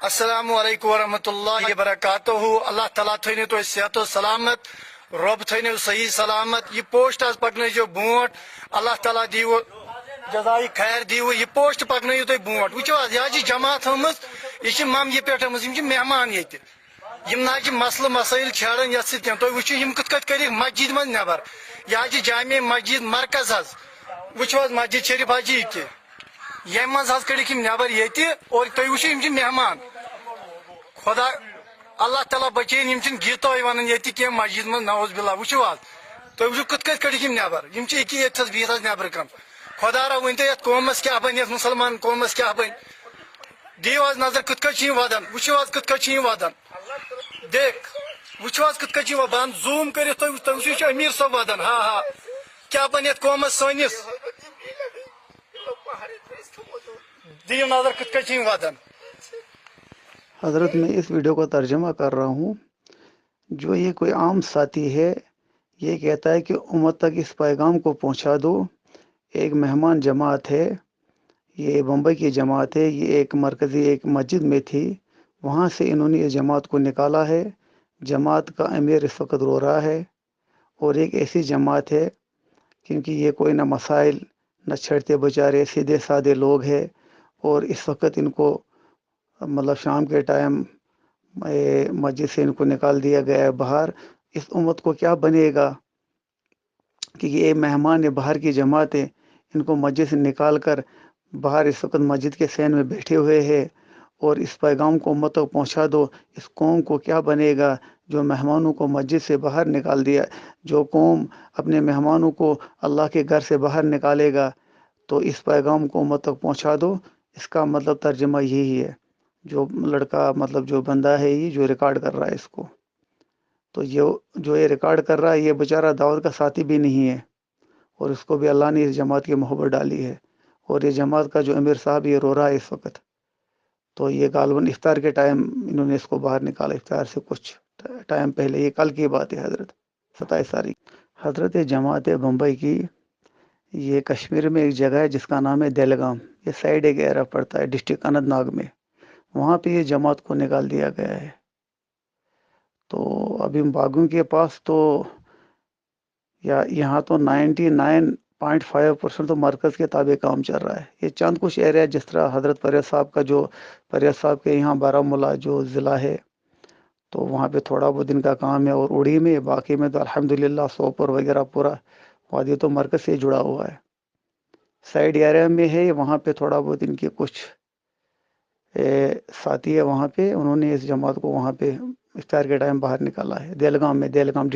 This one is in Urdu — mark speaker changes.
Speaker 1: السلام علیکم ورحمۃ اللہ وبرکاتہ. اللہ تعالیٰ تھو تھی صحت و سلامت, رب تھو صحیح سلامت. یہ پوسٹ آز پکنو برو, اللہ تعالیٰ دیو جزائی خیر دیو. یہ پوسٹ پکنو تھی برو. وچو یہ جماعت ہمز, یہ مم یہ پہ مہمان یہ نا مسلہ مسائل چھڑان یت سی تھی وچو کت کت کر مسجد من نبر. یہ جامع مسجد مرکز حض وچو مسجد شریف حج یہ یم مز حض کڑک نبر یہ اور تھی وچو مہمان. خدا اللہ تعالیٰ بچین گیتو ونان یہ کی مسجد من نوز باللہ. وچو تھی وچو کت کت کڑک نبر یہ بہت نبر کم. خدا را ون تو یت قومس کیا بن, یت مسلمان قومس کیا بن. دیو آز نظر کت کت ودان. وچو کت کت ودان. دیکھ وچو کت کت ودان. زوم کر تھی امیر صاحب ودان. ہاں ہاں کیا بن یت قومس سنس. دیو نظر کت کت ودان.
Speaker 2: حضرت میں اس ویڈیو کو ترجمہ کر رہا ہوں. جو یہ کوئی عام ساتھی ہے, یہ کہتا ہے کہ امت تک اس پیغام کو پہنچا دو. ایک مہمان جماعت ہے, یہ بمبئی کی جماعت ہے. یہ ایک مرکزی ایک مسجد میں تھی, وہاں سے انہوں نے اس جماعت کو نکالا ہے. جماعت کا امیر اس وقت رو رہا ہے. اور ایک ایسی جماعت ہے کیونکہ یہ کوئی نہ مسائل نہ چھڑتے بیچارے سیدھے سادے لوگ ہیں. اور اس وقت ان کو مطلب شام کے ٹائم مسجد سے ان کو نکال دیا گیا ہے باہر. اس امت کو کیا بنے گا کہ یہ مہمان باہر کی جماعت ہے, ان کو مسجد سے نکال کر باہر اس وقت مسجد کے صحن میں بیٹھے ہوئے ہیں. اور اس پیغام کو امت تک پہنچا دو. اس قوم کو کیا بنے گا جو مہمانوں کو مسجد سے باہر نکال دیا. جو قوم اپنے مہمانوں کو اللہ کے گھر سے باہر نکالے گا, تو اس پیغام کو امت تک پہنچا دو. اس کا مطلب ترجمہ یہی ہے. جو لڑکا مطلب جو بندہ ہے یہ جو ریکارڈ کر رہا ہے اس کو, تو جو یہ ریکارڈ کر رہا ہے یہ بیچارہ دعوت کا ساتھی بھی نہیں ہے. اور اس کو بھی اللہ نے اس جماعت کی محبت ڈالی ہے. اور یہ جماعت کا جو امیر صاحب یہ رو رہا ہے اس وقت. تو یہ غالباً افطار کے ٹائم انہوں نے اس کو باہر نکالا, افطار سے کچھ ٹائم پہلے. یہ کل کی بات ہے حضرت, 27 تاریخ. حضرت جماعت بمبئی کی یہ کشمیر میں ایک جگہ ہے جس کا نام ہے دہلگام. یہ سائڈ ایک ایریا پڑتا ہے ڈسٹرکٹ اننت ناگ میں. وہاں پہ یہ جماعت کو نکال دیا گیا ہے. تو ابھی باغوں کے پاس تو یہاں تو 99.5% تو مرکز کے تابع کام چل رہا ہے. یہ چند کچھ ایریا جس طرح حضرت پریز صاحب کا جو پریز صاحب کے یہاں بارہمولہ جو ضلع ہے, تو وہاں پہ تھوڑا بہت ان کا کام ہے. اور اڑی میں باقی میں تو الحمدللہ سوپور وغیرہ پورا وادی تو مرکز سے جڑا ہوا ہے. سائڈ ایریا میں ہے وہاں پہ تھوڑا بہت ان کے کچھ ساتھی ہے وہاں پہ. انہوں نے اس جماعت کو وہاں پہ افطار کے ٹائم باہر نکالا ہے دہلگام میں. دہلگام